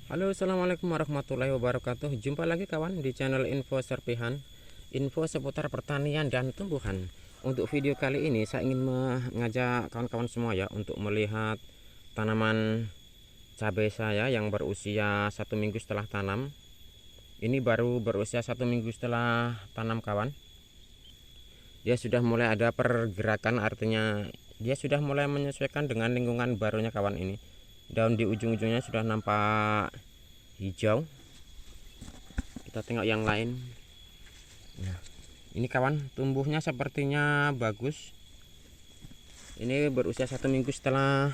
Halo, assalamualaikum warahmatullahi wabarakatuh. Jumpa lagi kawan di channel Info Serpihan, info seputar pertanian dan tumbuhan. Untuk video kali ini saya ingin mengajak kawan-kawan semua ya untuk melihat tanaman cabai saya yang berusia 1 minggu setelah tanam. Ini baru berusia 1 minggu setelah tanam kawan. Dia sudah mulai ada pergerakan, artinya dia sudah mulai menyesuaikan dengan lingkungan barunya kawan ini. Daun di ujung-ujungnya sudah nampak hijau. Kita tengok yang lain. Nah, ini kawan, tumbuhnya sepertinya bagus. Ini berusia 1 minggu setelah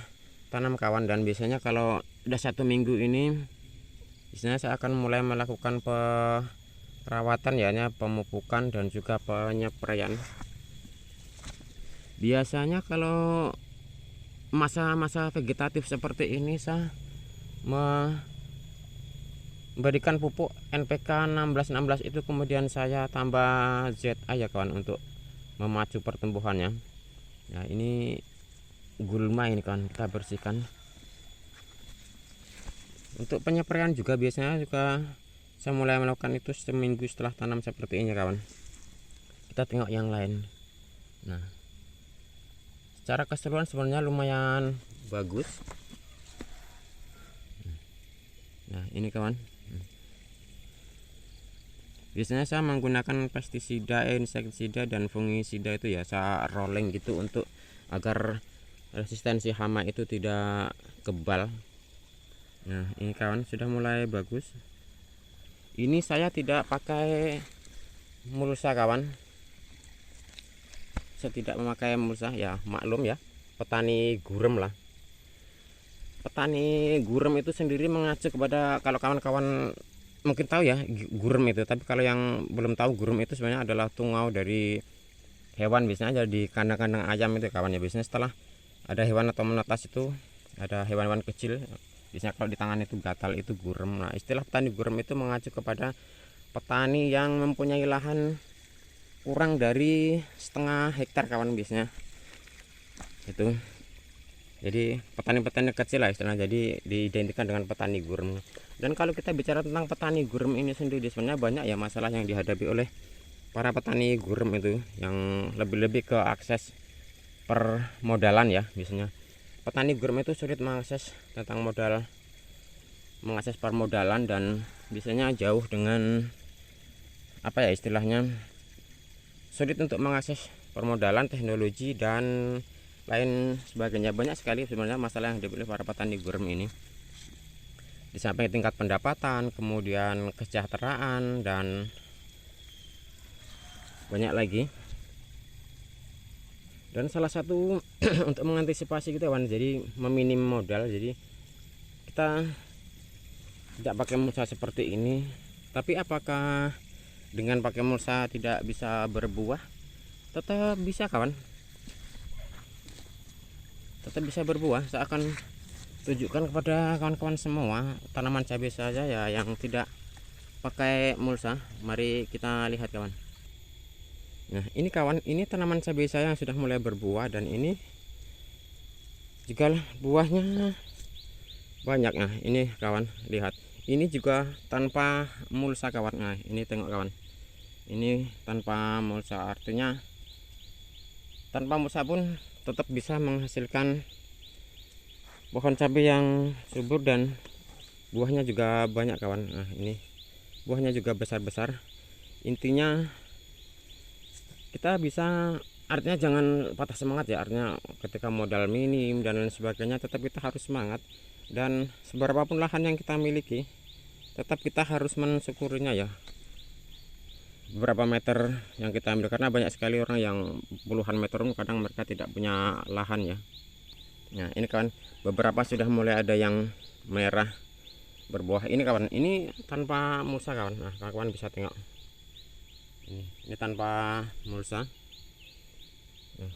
tanam kawan, dan biasanya kalau udah 1 minggu ini biasanya saya akan mulai melakukan perawatan ya, pemupukan dan juga penyepraian. Biasanya kalau masa-masa vegetatif seperti ini saya memberikan pupuk NPK 1616 itu, kemudian saya tambah ZA ya kawan untuk memacu pertumbuhannya. Nah, ini gulma ini kan kita bersihkan. Untuk penyepraian juga biasanya saya mulai melakukan itu 1 minggu setelah tanam seperti ini kawan. Kita tengok yang lain. Nah, secara keseluruhan sebenarnya lumayan bagus. Nah, ini kawan, biasanya saya menggunakan pestisida, insektisida dan fungisida itu ya, saya rolling gitu untuk agar resistensi hama itu tidak kebal. Nah, ini kawan sudah mulai bagus. Ini saya tidak pakai mulsa kawan, saya tidak memakai mulsa ya, maklum ya, petani gurem lah. Petani gurem itu sendiri mengacu kepada, kalau kawan-kawan mungkin tahu ya gurem itu, tapi kalau yang belum tahu, gurem itu sebenarnya adalah tungau dari hewan, biasanya ada di kandang-kandang ayam itu kawan ya. Biasanya setelah ada hewan atau menetas itu ada hewan-hewan kecil, biasanya kalau di tangan itu gatal, itu gurem. Nah, istilah petani gurem itu mengacu kepada petani yang mempunyai lahan kurang dari setengah hektar kawan, biasanya itu. Jadi petani-petani kecil lah istilahnya, jadi diidentikan dengan petani gurem. Dan kalau kita bicara tentang petani gurem ini sendiri, sebenarnya banyak ya masalah yang dihadapi oleh para petani gurem itu, yang lebih-lebih ke akses permodalan ya. Biasanya petani gurem itu sulit mengakses tentang modal, mengakses permodalan, dan biasanya jauh dengan apa ya istilahnya, sulit untuk mengakses permodalan, teknologi dan lain sebagainya. Banyak sekali sebenarnya masalah yang dihadapi oleh para petani gurem ini, di samping tingkat pendapatan, kemudian kesejahteraan, dan banyak lagi. Dan salah satu untuk mengantisipasi gitu kawan, jadi meminim modal, jadi kita tidak pakai mulsa seperti ini. Tapi apakah dengan pakai mulsa tidak bisa berbuah? Tetap bisa kawan, tetap bisa berbuah. Saya akan tunjukkan kepada kawan-kawan semua tanaman cabai saja ya yang tidak pakai mulsa. Mari kita lihat kawan. Nah, ini kawan, ini tanaman cabai saya yang sudah mulai berbuah, dan ini juga buahnya banyak. Nah, ini kawan lihat, ini juga tanpa mulsa kawan. Nah, ini tengok kawan, ini tanpa mulsa, artinya tanpa mulsa pun tetap bisa menghasilkan pohon cabai yang subur dan buahnya juga banyak kawan. Nah, ini buahnya juga besar-besar. Intinya kita bisa, artinya jangan patah semangat ya, artinya ketika modal minim dan lain sebagainya, tetap kita harus semangat. Dan seberapapun lahan yang kita miliki, tetap kita harus mensyukurinya ya, beberapa meter yang kita ambil, karena banyak sekali orang yang puluhan meter kadang mereka tidak punya lahan ya. Nah, ini kawan, beberapa sudah mulai ada yang merah berbuah. Ini kawan, ini tanpa mulsa kawan. Nah, kawan bisa tengok, ini tanpa mulsa. Nah,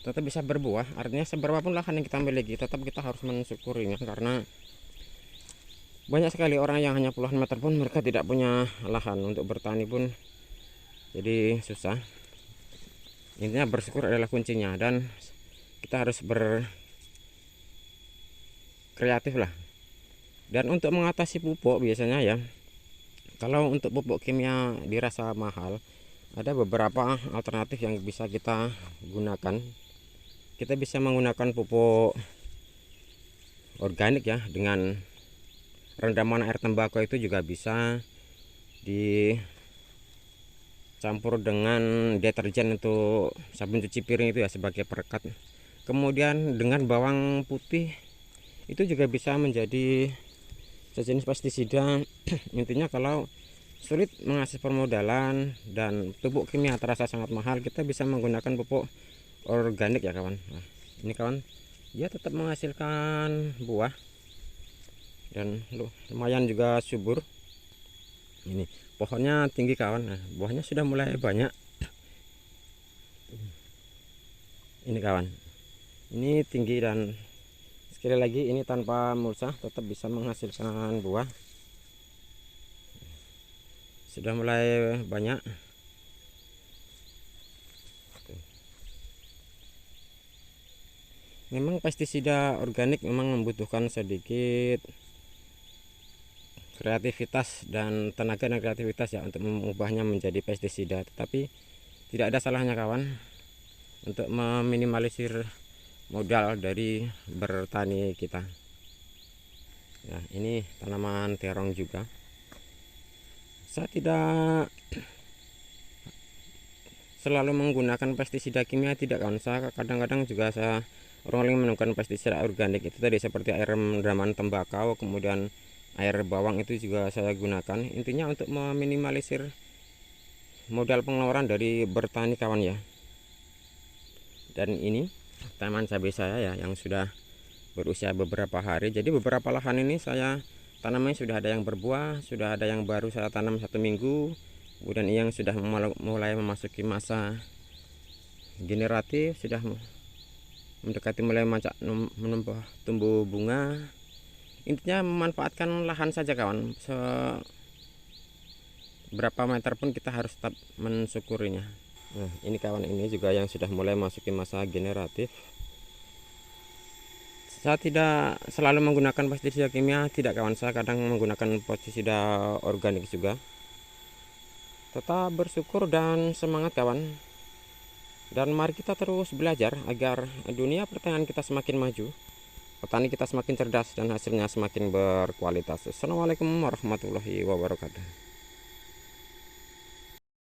tetap bisa berbuah, artinya seberapapun lahan yang kita miliki, tetap kita harus mensyukurinya, karena banyak sekali orang yang hanya puluhan meter pun mereka tidak punya lahan, untuk bertani pun jadi susah. Intinya bersyukur adalah kuncinya, dan kita harus berkreatif lah Dan untuk mengatasi pupuk biasanya ya, kalau untuk pupuk kimia dirasa mahal, ada beberapa alternatif yang bisa kita gunakan. Kita bisa menggunakan pupuk organik ya, dengan rendaman air tembakau itu juga bisa dicampur dengan deterjen untuk sabun cuci piring itu ya, sebagai perekat. Kemudian dengan bawang putih itu juga bisa menjadi sejenis pestisida. Intinya kalau sulit mengakses permodalan dan pupuk kimia terasa sangat mahal, kita bisa menggunakan pupuk organik ya kawan. Nah, ini kawan, dia tetap menghasilkan buah dan lumayan juga subur. Ini pohonnya tinggi kawan. Nah, buahnya sudah mulai banyak. Ini kawan, ini tinggi dan sekali lagi ini tanpa mulsa tetap bisa menghasilkan buah. Sudah mulai banyak. Memang pestisida organik memang membutuhkan sedikit kreativitas dan tenaga dan kreativitas ya untuk mengubahnya menjadi pestisida, tetapi tidak ada salahnya kawan untuk meminimalisir modal dari bertani kita. Nah, ini tanaman terong juga. Saya tidak selalu menggunakan pestisida kimia, tidak kawan. Saya kadang-kadang juga orang lain menemukan pestisida organik itu tadi, seperti air rendaman tembakau, kemudian air bawang itu juga saya gunakan. Intinya untuk meminimalisir modal pengeluaran dari bertani kawan ya. Dan ini tanaman cabai saya ya, yang sudah berusia beberapa hari. Jadi beberapa lahan ini saya tanamnya sudah ada yang berbuah, sudah ada yang baru saya tanam 1 minggu, kemudian yang sudah mulai memasuki masa generatif, sudah mendekati mulai menumbuh tumbuh bunga. Intinya memanfaatkan lahan saja kawan, berapa meter pun kita harus tetap mensyukurinya. Nah, ini kawan, ini juga yang sudah mulai masuki masa generatif. Saya tidak selalu menggunakan pestisida kimia, tidak kawan. Saya kadang menggunakan pestisida organik juga. Tetap bersyukur dan semangat kawan. Dan mari kita terus belajar agar dunia pertanian kita semakin maju, petani kita semakin cerdas, dan hasilnya semakin berkualitas. Assalamualaikum warahmatullahi wabarakatuh.